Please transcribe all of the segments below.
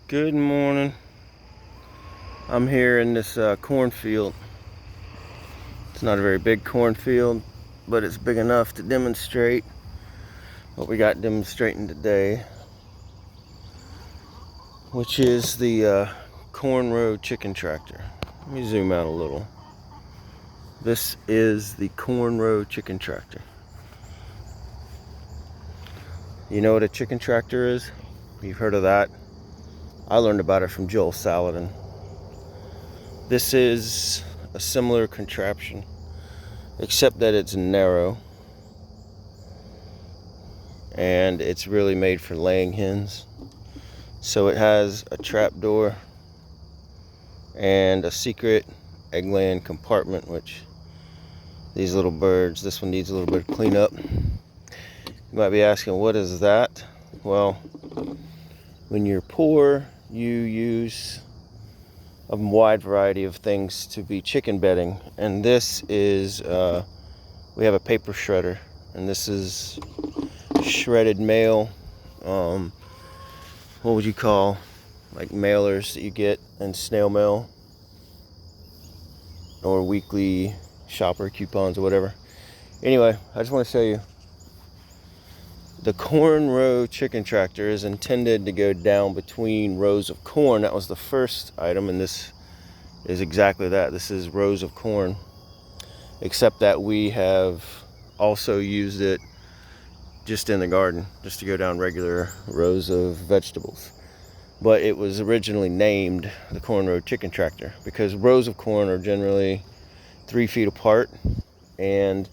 Good morning. I'm here in this cornfield. It's not a very big cornfield, but it's big enough to demonstrate what we got demonstrating today, which is the corn row chicken tractor. Let me zoom out a little. This is the corn row chicken tractor. You know what a chicken tractor is? You've heard of that? I learned about it from Joel Salatin. This is a similar contraption, except that it's narrow and it's really made for laying hens. So it has a trap door and a secret egg-laying compartment, which these little birds, this one needs a little bit of cleanup. You might be asking, what is that? Well, when you're poor, you use a wide variety of things to be chicken bedding, and this is we have a paper shredder, and this is shredded mail. What would you call like mailers that you get in snail mail or weekly shopper coupons or whatever? Anyway, I just want to show you the corn row chicken tractor is intended to go down between rows of corn. That was the first item, and this is exactly that. This is rows of corn, except that we have also used it just in the garden, just to go down regular rows of vegetables. But it was originally named the corn row chicken tractor because rows of corn are generally 3 feet apart, and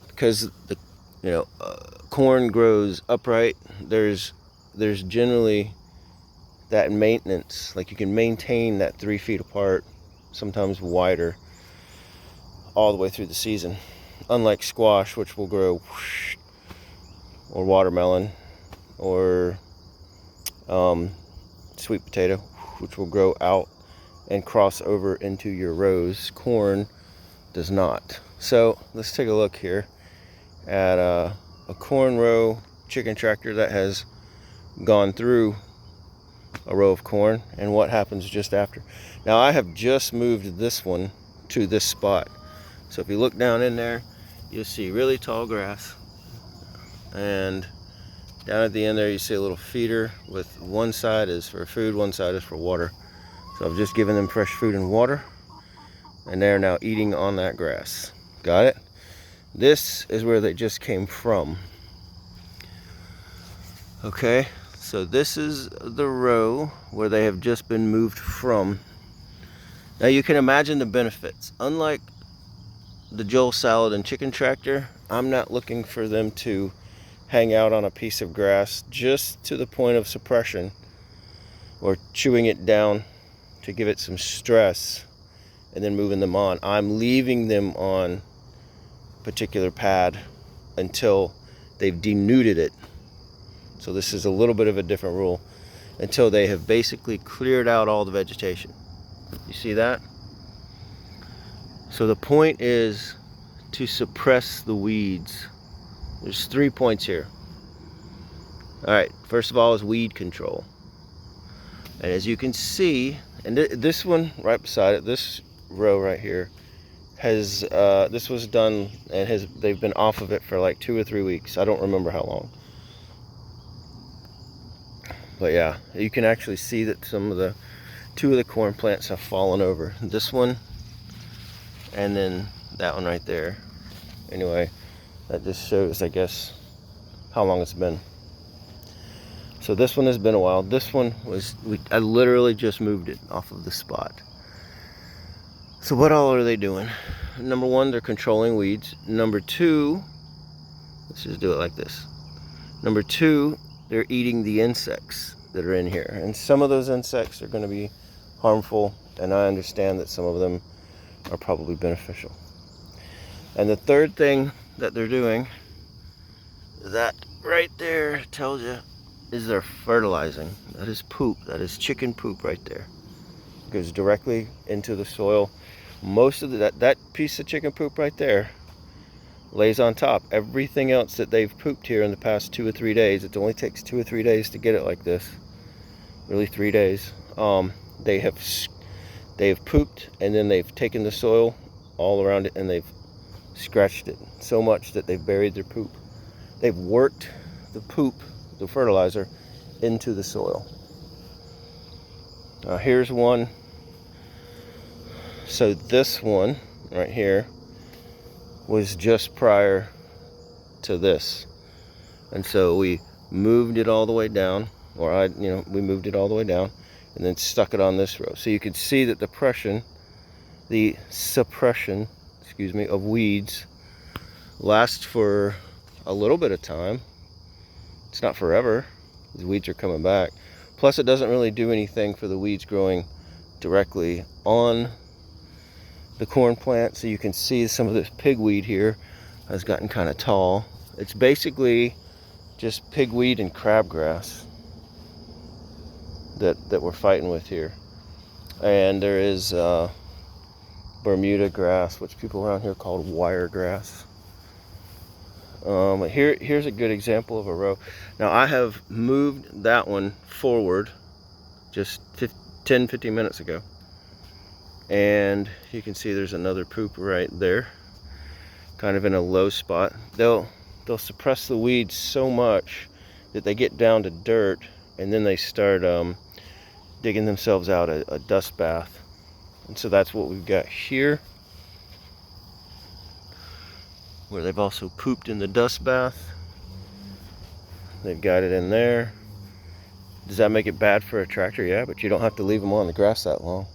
because the corn grows upright, there's generally that maintenance, like you can maintain that 3 feet apart, sometimes wider, all the way through the season, unlike squash, which will grow whoosh, or watermelon, or sweet potato, which will grow out and cross over into your rows. Corn does not. So let's take a look here at a corn row chicken tractor that has gone through a row of corn and what happens just after. Now I have just moved this one to this spot, so if you look down in there, you'll see really tall grass, and down at the end there you see a little feeder with one side is for food, one side is for water. So I've just given them fresh food and water, and they're now eating on that grass. Got it? This is where they just came from. Okay, so this is the row where they have just been moved from. Now you can imagine the benefits. Unlike the Joel Salatin chicken tractor, I'm not looking for them to hang out on a piece of grass just to the point of suppression or chewing it down to give it some stress and then moving them on. I'm leaving them on a particular pad until they've denuded it. So this is a little bit of a different rule, until they have basically cleared out all the vegetation. You see that? So the point is to suppress the weeds. There's 3 points here. Alright, first of all is weed control. And as you can see, and this one right beside it, this row right here, has this was done and they've been off of it for like 2 or 3 weeks. I don't remember how long. But yeah, you can actually see that two of the corn plants have fallen over. This one and then that one right there. Anyway, that just shows, I guess, how long it's been. So this one has been a while. This one I literally just moved it off of the spot. So what all are they doing? Number one, they're controlling weeds. Number two, let's just do it like this. Number two, they're eating the insects that are in here. And some of those insects are going to be harmful, and I understand that some of them are probably beneficial. And the third thing that they're doing, that right there tells you, is they're fertilizing. That is poop. That is chicken poop right there. It goes directly into the soil. Most of that piece of chicken poop right there lays on top. Everything else that they've pooped here in the past 2 or 3 days, it only takes 2 or 3 days to get it like this, really 3 days. They have pooped, and then they've taken the soil all around it and they've scratched it so much that they've buried their poop. They've worked the poop, the fertilizer, into the soil. Here's one. So this one right here was just prior to this, and so we moved it all the way down, or we moved it all the way down and then stuck it on this row. So you can see that the suppression, of weeds lasts for a little bit of time. It's not forever. These weeds are coming back. Plus, it doesn't really do anything for the weeds growing directly on the corn plant. So you can see some of this pigweed here has gotten kind of tall. It's basically just pigweed and crabgrass that we're fighting with here. And there is Bermuda grass, which people around here call wire grass. Here's a good example of a row. Now I have moved that one forward just 10-15 minutes ago, and you can see there's another poop right there, kind of in a low spot. They'll suppress the weeds so much that they get down to dirt, and then they start digging themselves out a dust bath. And so that's what we've got here, where they've also pooped in the dust bath. They've got it in there. Does that make it bad for a tractor? Yeah, but you don't have to leave them on the grass that long.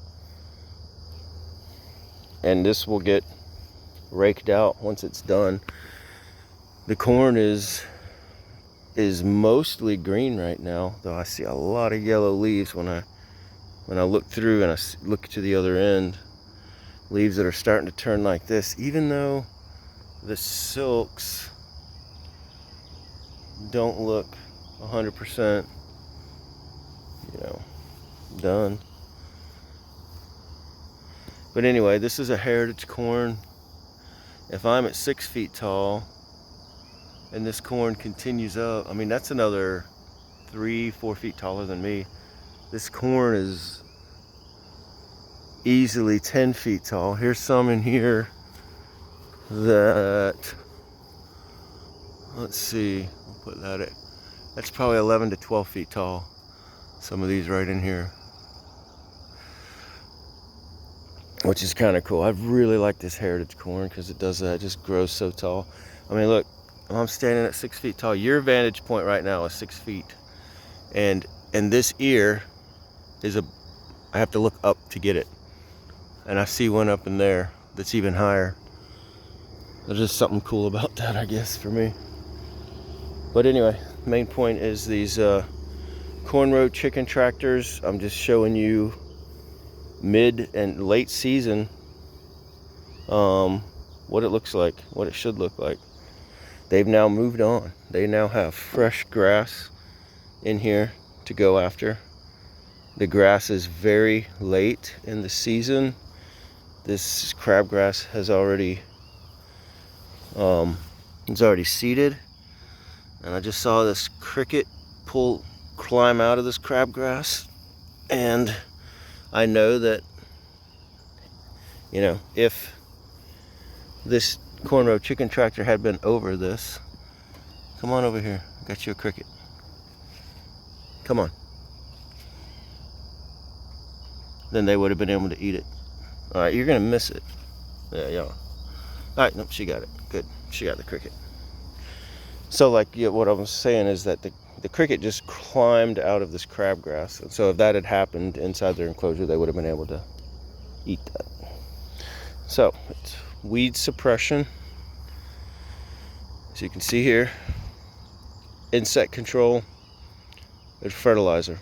And this will get raked out once it's done. The corn is mostly green right now, though I see a lot of yellow leaves when I look through and I look to the other end. Leaves that are starting to turn like this, even though the silks don't look 100% done. But anyway, this is a heritage corn. If I'm at 6 feet tall and this corn continues up, I mean, that's another 3-4 feet taller than me. This corn is easily 10 feet tall. Here's some in here that, let's see, we'll put that at, that's probably 11 to 12 feet tall. Some of these right in here, which is kind of cool. I really like this heritage corn because it does that. It just grows so tall. I mean, look, I'm standing at 6 feet tall. Your vantage point right now is 6 feet, and this ear is I have to look up to get it, and I see one up in there that's even higher. There's just something cool about that, I guess, for me. But anyway, main point is these corn row chicken tractors. I'm just showing you mid and late season what it looks like, what it should look like. They've now moved on. They now have fresh grass in here to go after. The grass is very late in the season. This crabgrass has already seeded, and I just saw this cricket climb out of this crabgrass, and I know that if this corn row chicken tractor had been over this, come on over here, I got you a cricket, come on, then they would have been able to eat it. All right, you're gonna miss it. Yeah. All right, nope, she got it. Good, she got the cricket. So what I was saying is that the cricket just climbed out of this crabgrass, and so if that had happened inside their enclosure, they would have been able to eat that. So it's weed suppression, as you can see here, insect control, and fertilizer,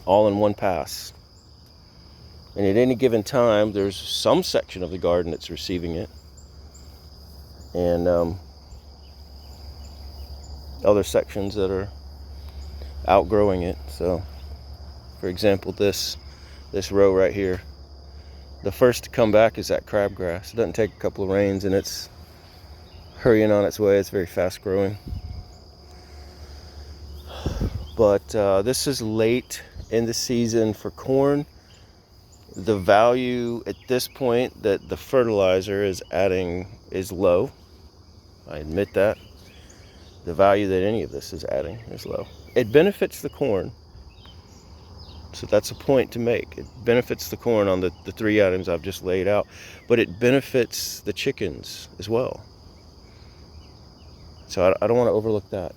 all in one pass. And at any given time, there's some section of the garden that's receiving it, and other sections that are outgrowing it. So, for example, this row right here, the first to come back is that crabgrass. It doesn't take a couple of rains, and it's hurrying on its way. It's very fast growing. But this is late in the season for corn. The value at this point that the fertilizer is adding is low. I admit that. The value that any of this is adding is low. It benefits the corn. So that's a point to make. It benefits the corn on the 3 items I've just laid out, but it benefits the chickens as well. So I don't want to overlook that.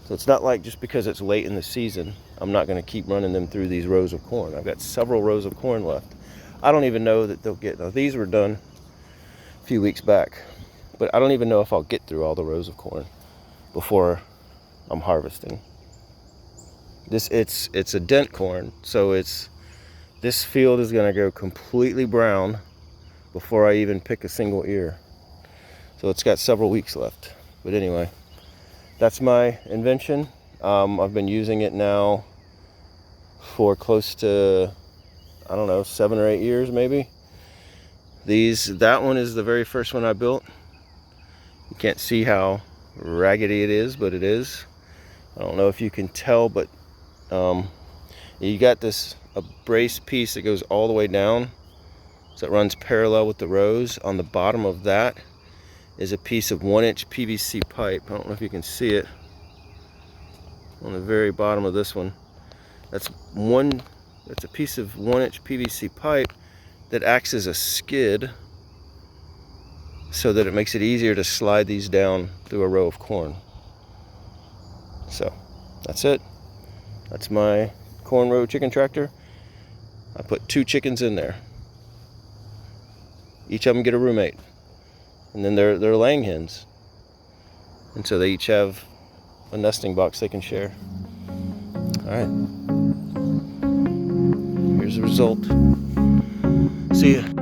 So it's not like just because it's late in the season, I'm not going to keep running them through these rows of corn. I've got several rows of corn left. I don't even know that they'll get, now these were done a few weeks back, but I don't even know if I'll get through all the rows of corn before I'm harvesting. It's a dent corn, so this field is going to go completely brown before I even pick a single ear. So it's got several weeks left. But anyway, that's my invention. I've been using it now for close to, I don't know, 7 or 8 years maybe. That one is the very first one I built. You can't see how raggedy it is, but it is. I don't know if you can tell, but you got a brace piece that goes all the way down, so it runs parallel with the rows. On the bottom of that is a piece of 1-inch PVC pipe. I don't know if you can see it on the very bottom of this one. That's a piece of 1-inch PVC pipe that acts as a skid so that it makes it easier to slide these down through a row of corn. So that's it. That's my corn row chicken tractor. I put 2 chickens in there. Each of them get a roommate. And then they're laying hens. And so they each have a nesting box they can share. All right. Here's the result. See ya.